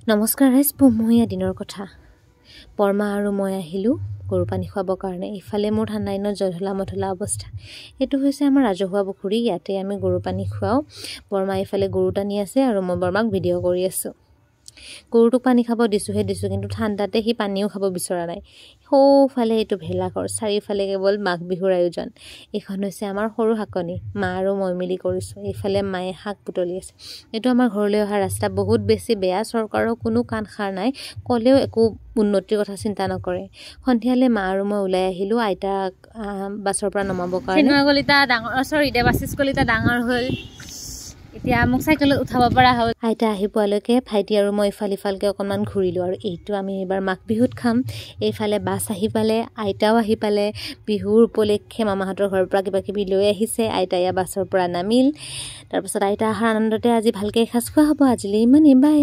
নমস্কাৰ ৰাইজ, পমহীয়া দিনৰ কথা। বৰমা আৰু মই আহিলোঁ গৰু পানী খুৱাবৰ কাৰণে। ইফালে মোৰ ঠাণ্ডা দিনত জধলা মধলা অৱস্থা। এইটো হৈছে আমাৰ ৰাজহুৱা পুখুৰী, ইয়াতে আমি গৰু পানী খুৱাওঁ। বৰমা ইফালে গৰু টানি আছে আৰু মই বৰমাক ভিডিঅ' কৰি আছোঁ। গৰুটোক পানী খাব দিছোঁ, কিন্তু ঠাণ্ডাতে সি পানীও খাব বিচৰা নাই। সৌফালে এইটো ভেলাঘৰ, চাৰিওফালে কেৱল মাঘ বিহুৰ আয়োজন। এইখন হৈছে আমাৰ সৰু শাকনি, মা আৰু মই মিলি কৰিছোঁ। এইফালে মায়ে শাক বুটলি আছে। এইটো আমাৰ ঘৰলৈ অহা ৰাস্তা বহুত বেছি বেয়া, চৰকাৰৰ কোনো কাণ সাৰ নাই, ক'লেও একো উন্নতিৰ কথা চিন্তা নকৰে। সন্ধিয়ালৈ মা আৰু মই ওলাই আহিলোঁ আইতাক বাছৰ পৰা নমাবৰ কাৰণে। দেৱাশিষ কলিতা ডাঙৰ হ'ল, এতিয়া মোক চাইকেলত উঠাব পৰা হ'ল। আইতা আহি পোৱালৈকে ভাইটি আৰু মই ইফালকে অকণমান ঘূৰিলোঁ। আৰু এইটো আমি এইবাৰ মাঘ বিহুত খাম। এইফালে বাছ আহি পালে, আইতাও আহি পালে। বিহুৰ উপলক্ষে মামাহঁতৰ ঘৰৰ পৰা কিবা কিবি লৈ আহিছে। আইতা এয়া বাছৰ পৰা নামিল। তাৰপিছত আইতা অহাৰ আনন্দতে আজি ভালকৈ এসাঁজ খোৱা হ'ব। আজিলৈ ইমানেই, বাই।